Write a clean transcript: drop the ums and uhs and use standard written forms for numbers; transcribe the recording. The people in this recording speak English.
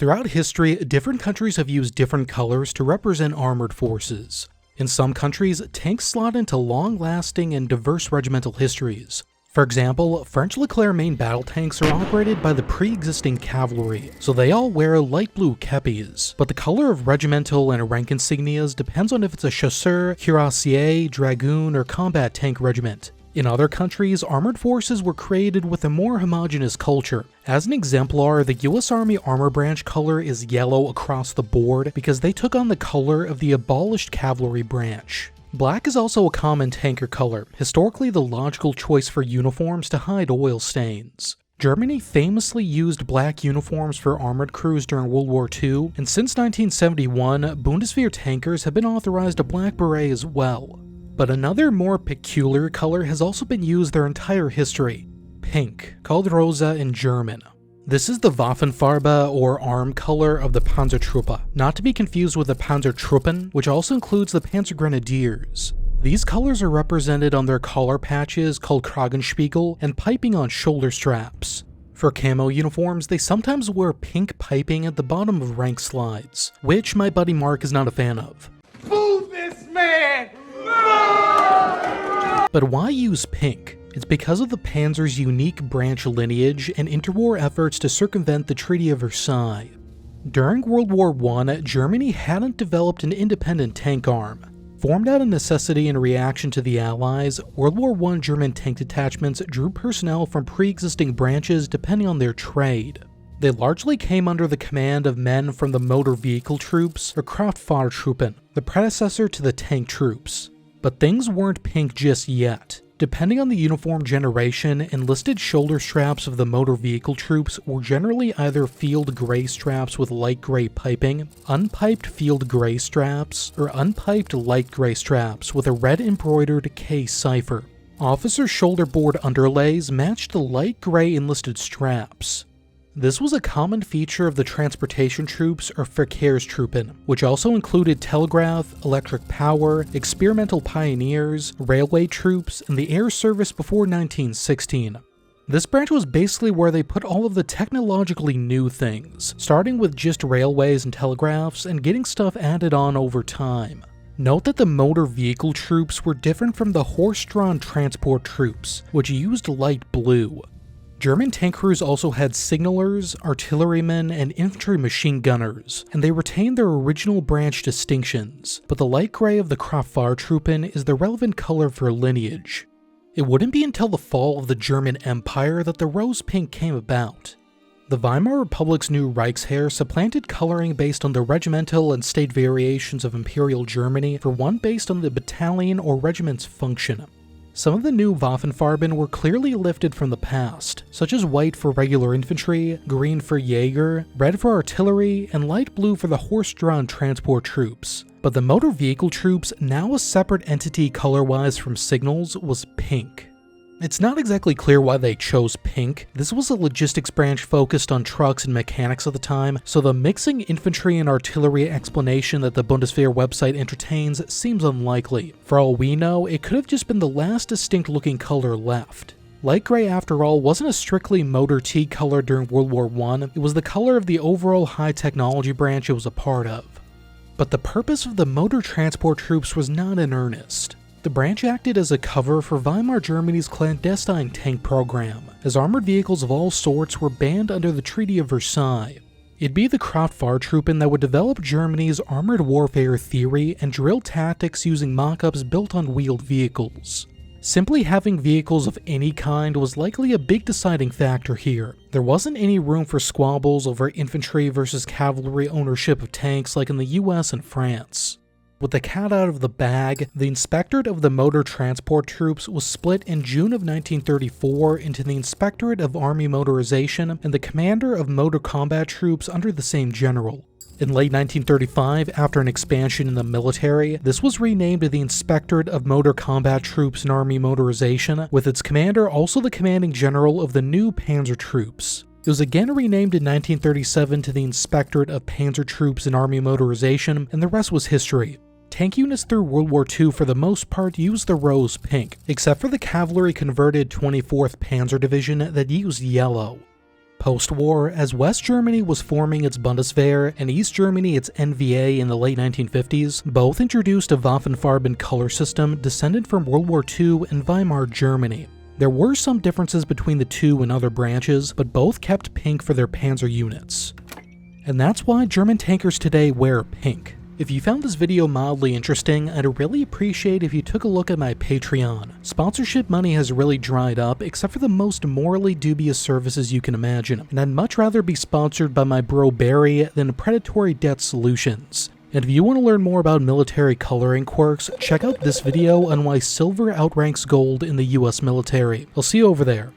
Throughout history, different countries have used different colors to represent armored forces. In some countries, tanks slot into long-lasting and diverse regimental histories. For example, French Leclerc main battle tanks are operated by the pre-existing cavalry, so they all wear light blue kepis, but the color of regimental and rank insignias depends on if it's a chasseur, cuirassier, dragoon, or combat tank regiment. In other countries, armored forces were created with a more homogeneous culture. As an exemplar, the US Army Armor Branch color is yellow across the board because they took on the color of the abolished cavalry branch. Black is also a common tanker color, historically the logical choice for uniforms to hide oil stains. Germany famously used black uniforms for armored crews during World War II, and since 1971, Bundeswehr tankers have been authorized a black beret as well. But another more peculiar color has also been used their entire history: pink, called Rosa in German. This is the Waffenfarbe or arm color of the Panzertruppe, not to be confused with the Panzertruppen, which also includes the Panzer Grenadiers. These colors are represented on their collar patches called Kragenspiegel and piping on shoulder straps. For camo uniforms, they sometimes wear pink piping at the bottom of rank slides, which my buddy Mark is not a fan of. Boo this man! But why use pink? It's because of the Panzer's unique branch lineage and interwar efforts to circumvent the Treaty of Versailles. During World War I, Germany hadn't developed an independent tank arm. Formed out of necessity in reaction to the Allies, World War I German tank detachments drew personnel from pre-existing branches depending on their trade. They largely came under the command of men from the motor vehicle troops, or Kraftfahrtruppen, the predecessor to the tank troops. But things weren't pink just yet. Depending on the uniform generation, enlisted shoulder straps of the motor vehicle troops were generally either field gray straps with light gray piping, unpiped field gray straps, or unpiped light gray straps with a red embroidered K cipher. Officer shoulder board underlays matched the light gray enlisted straps. This was a common feature of the transportation troops or Verkehrstruppen, which also included telegraph, electric power, experimental pioneers, railway troops, and the air service before 1916. This branch was basically where they put all of the technologically new things, starting with just railways and telegraphs and getting stuff added on over time. Note that the motor vehicle troops were different from the horse-drawn transport troops, which used light blue. German tank crews also had signalers, artillerymen, and infantry machine gunners, and they retained their original branch distinctions, but the light gray of the Kraftfahrtruppen is the relevant color for lineage. It wouldn't be until the fall of the German Empire that the rose pink came about. The Weimar Republic's new Reichsheer supplanted coloring based on the regimental and state variations of Imperial Germany for one based on the battalion or regiment's function. Some of the new Waffenfarben were clearly lifted from the past, such as white for regular infantry, green for Jaeger, red for artillery, and light blue for the horse-drawn transport troops. But the motor vehicle troops, now a separate entity color-wise from signals, was pink. It's not exactly clear why they chose pink. This was a logistics branch focused on trucks and mechanics at the time, so the mixing infantry and artillery explanation that the Bundeswehr website entertains seems unlikely. For all we know, it could have just been the last distinct looking color left. Light gray, after all, wasn't a strictly motor T color during World War I, it was the color of the overall high technology branch it was a part of. But the purpose of the motor transport troops was not in earnest. The branch acted as a cover for Weimar Germany's clandestine tank program, as armored vehicles of all sorts were banned under the Treaty of Versailles. It'd be the Kraftfahrtruppen that would develop Germany's armored warfare theory and drill tactics using mock-ups built on wheeled vehicles. Simply having vehicles of any kind was likely a big deciding factor here. There wasn't any room for squabbles over infantry versus cavalry ownership of tanks like in the US and France. With the cat out of the bag, the Inspectorate of the Motor Transport Troops was split in June of 1934 into the Inspectorate of Army Motorization and the Commander of Motor Combat Troops under the same general. In late 1935, after an expansion in the military, this was renamed the Inspectorate of Motor Combat Troops and Army Motorization, with its commander also the commanding general of the new Panzer troops. It was again renamed in 1937 to the Inspectorate of Panzer Troops and Army Motorization, and the rest was history. Tank units through World War II for the most part used the rose pink, except for the cavalry-converted 24th Panzer Division that used yellow. Post-war, as West Germany was forming its Bundeswehr and East Germany its NVA in the late 1950s, both introduced a Waffenfarben color system descended from World War II and Weimar Germany. There were some differences between the two and other branches, but both kept pink for their Panzer units. And that's why German tankers today wear pink. If you found this video mildly interesting, I'd really appreciate if you took a look at my Patreon. Sponsorship money has really dried up, except for the most morally dubious services you can imagine, and I'd much rather be sponsored by my bro Barry than Predatory Debt Solutions. And if you want to learn more about military coloring quirks, check out this video on why silver outranks gold in the US military. I'll see you over there.